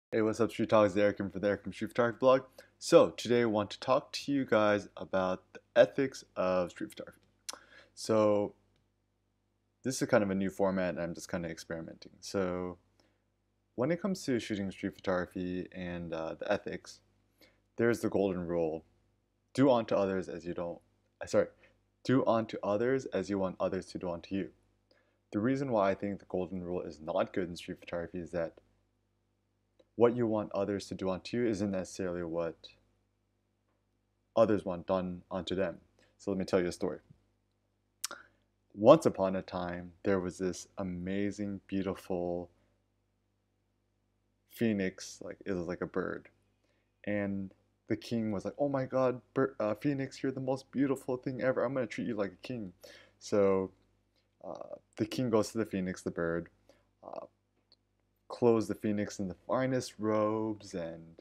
Hey, what's up, Street Talks? Eric from the Eric from Street Photography blog. So today I want to talk to you guys about the ethics of street photography. So this is kind of a new format, and I'm just kind of experimenting. So when it comes to shooting street photography and the ethics, there's the golden rule: do unto others as you don't. Sorry, do unto others as you want others to do unto you. The reason why I think the golden rule is not good in street photography is that what you want others to do unto you isn't necessarily what others want done unto them. So let me tell you a story. Once upon a time, there was this amazing, beautiful phoenix, like it was like a bird. And the king was like, "Oh my God, phoenix, you're the most beautiful thing ever. I'm gonna treat you like a king." So the king goes to the phoenix, the bird, uh, clothes the phoenix in the finest robes, and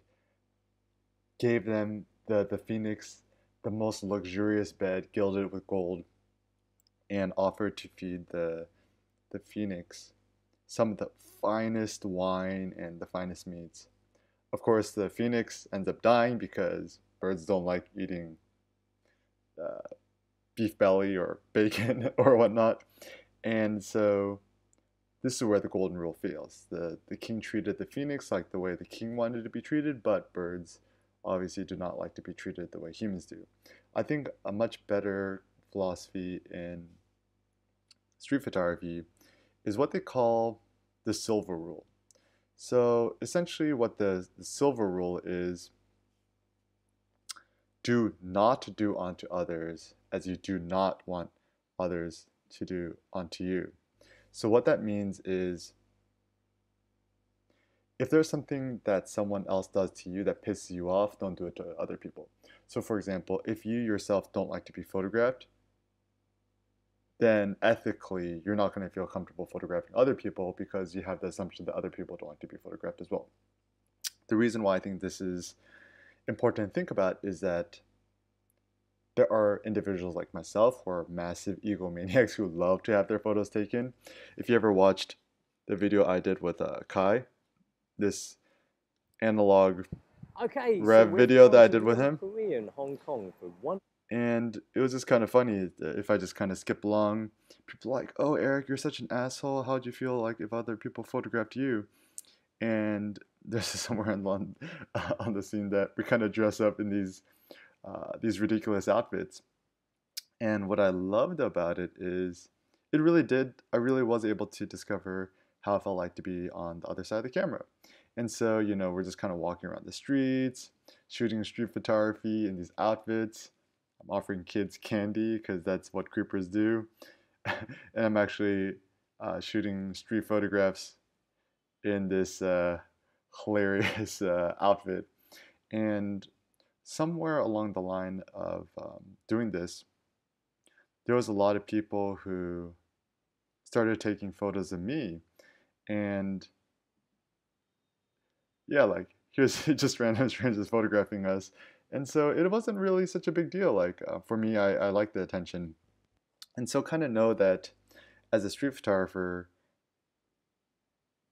gave them the phoenix the most luxurious bed, gilded with gold, and offered to feed the phoenix some of the finest wine and the finest meats. Of course, the phoenix ends up dying because birds don't like eating uh, beef belly or bacon or whatnot. And so this is where the golden rule fails. The king treated the phoenix like the way the king wanted to be treated, but birds obviously do not like to be treated the way humans do. I think a much better philosophy in street photography is what they call the silver rule. So essentially, what the silver rule is: do not do unto others as you do not want others to do unto you. So what that means is, if there's something that someone else does to you that pisses you off, don't do it to other people. So for example, if you yourself don't like to be photographed, then ethically you're not going to feel comfortable photographing other people because you have the assumption that other people don't like to be photographed as well. The reason why I think this is important to think about is that there are individuals like myself who are massive egomaniacs who love to have their photos taken. If you ever watched the video I did with Kai, this analog Okay, so rev we've video that gone I to did with North him, Korea and Hong Kong for one. and it was just kind of funny if I just kind of skip along. People are like, "Oh, Eric, you're such an asshole. How'd you feel like if other people photographed you?" And there's somewhere on the scene that we kind of dress up in these ridiculous outfits. And what I loved about it is it really did, I really was able to discover how it felt like to be on the other side of the camera. And so, we're just kind of walking around the streets, shooting street photography in these outfits. I'm offering kids candy because that's what creepers do. And I'm actually shooting street photographs in this hilarious outfit. And somewhere along the line of doing this, there was a lot of people who started taking photos of me, and yeah, like here's just random strangers photographing us. And so it wasn't really such a big deal. Like for me, I like the attention. And so kind of know that as a street photographer,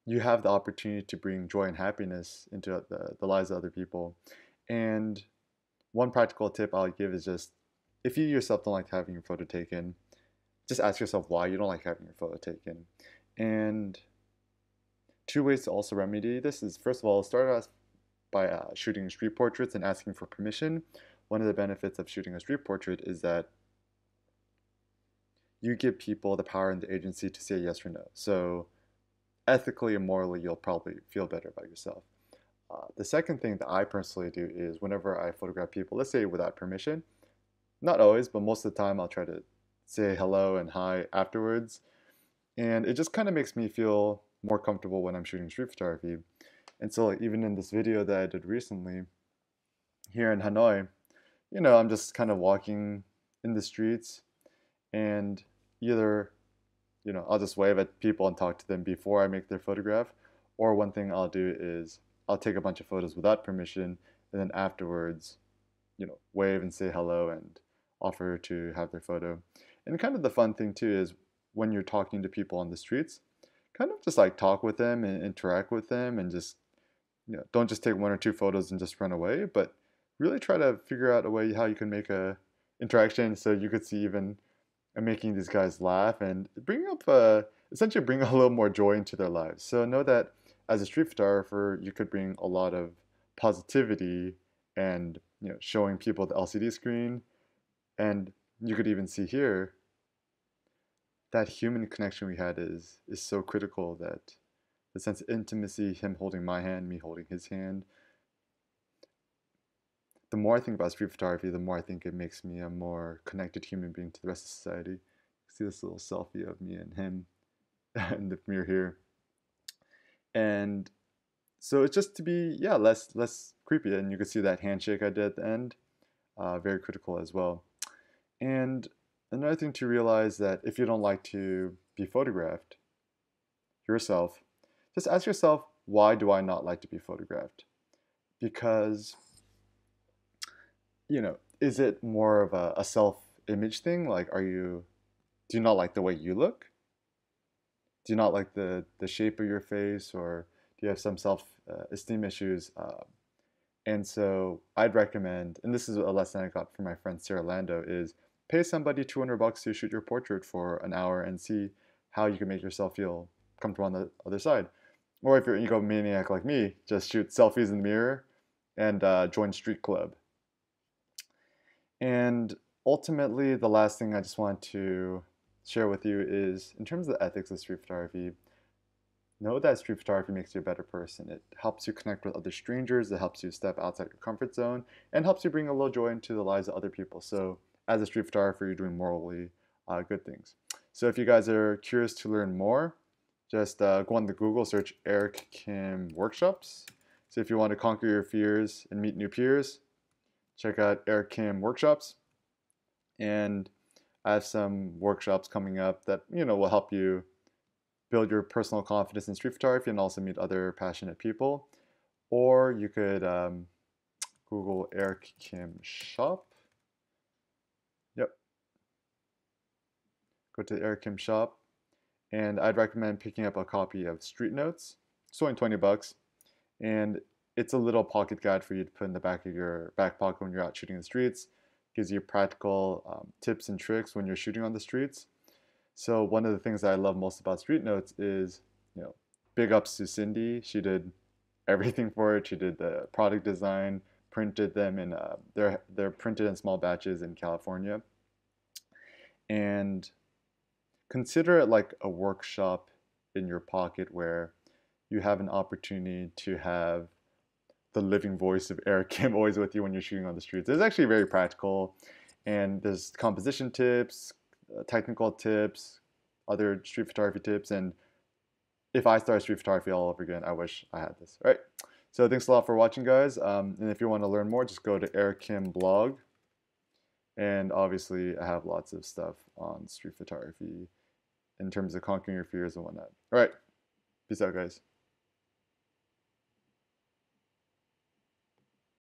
you have the opportunity to bring joy and happiness into the lives of other people. And one practical tip I'll give is just, if you yourself don't like having your photo taken, just ask yourself why you don't like having your photo taken. And two ways to also remedy this is, first of all, start out by shooting street portraits and asking for permission. One of the benefits of shooting a street portrait is that you give people the power and the agency to say yes or no. So ethically and morally, you'll probably feel better about yourself. The second thing that I personally do is whenever I photograph people, let's say without permission, not always, but most of the time, I'll try to say hello and hi afterwards. And it just kind of makes me feel more comfortable when I'm shooting street photography. And so, like, even in this video that I did recently here in Hanoi, I'm just kind of walking in the streets, and either, I'll just wave at people and talk to them before I make their photograph, or one thing I'll do is I'll take a bunch of photos without permission, and then afterwards, wave and say hello and offer to have their photo. And kind of the fun thing too is when you're talking to people on the streets, kind of just like talk with them and interact with them and just don't just take one or two photos and just run away, but really try to figure out a way how you can make a interaction so you could see even making these guys laugh and bring up essentially bring a little more joy into their lives. So know that as a street photographer, you could bring a lot of positivity and showing people the LCD screen, and you could even see here that human connection we had is so critical, that the sense of intimacy, him holding my hand, me holding his hand. The more I think about street photography, the more I think it makes me a more connected human being to the rest of society. See this little selfie of me and him in the mirror here. And so it's just to be, yeah, less creepy. And you can see that handshake I did at the end, very critical as well. And another thing to realize, that if you don't like to be photographed yourself, just ask yourself, why do I not like to be photographed? Because, is it more of a self-image thing? Like, do you not like the way you look? Do you not like the shape of your face, or do you have some self-esteem issues? And so I'd recommend, and this is a lesson I got from my friend Sarah Lando, is pay somebody $200 to shoot your portrait for an hour and see how you can make yourself feel comfortable on the other side. Or if you're an egomaniac like me, just shoot selfies in the mirror and join Street Club. And ultimately, the last thing I just want to share with you is, in terms of the ethics of street photography, know that street photography makes you a better person. It helps you connect with other strangers, it helps you step outside your comfort zone, and helps you bring a little joy into the lives of other people. So as a street photographer, you're doing morally good things. So if you guys are curious to learn more, just go on the Google, search Eric Kim Workshops. So if you want to conquer your fears and meet new peers, check out Eric Kim Workshops. And I have some workshops coming up that will help you build your personal confidence in street photography and also meet other passionate people. Or you could Google Eric Kim Shop. Yep. Go to the Eric Kim Shop, and I'd recommend picking up a copy of Street Notes. It's only $20, and it's a little pocket guide for you to put in the back of your back pocket when you're out shooting the streets. Gives you practical tips and tricks when you're shooting on the streets. So one of the things that I love most about Street Notes is, big ups to Cindy. She did everything for it. She did the product design, printed them in, they're printed in small batches in California. And consider it like a workshop in your pocket, where you have an opportunity to have the living voice of Eric Kim always with you when you're shooting on the streets. It's actually very practical, and there's composition tips, technical tips, other street photography tips, and if I start street photography all over again, I wish I had this. All right, so thanks a lot for watching, guys, and if you want to learn more, just go to Eric Kim blog, and obviously I have lots of stuff on street photography in terms of conquering your fears and whatnot. All right, peace out, guys.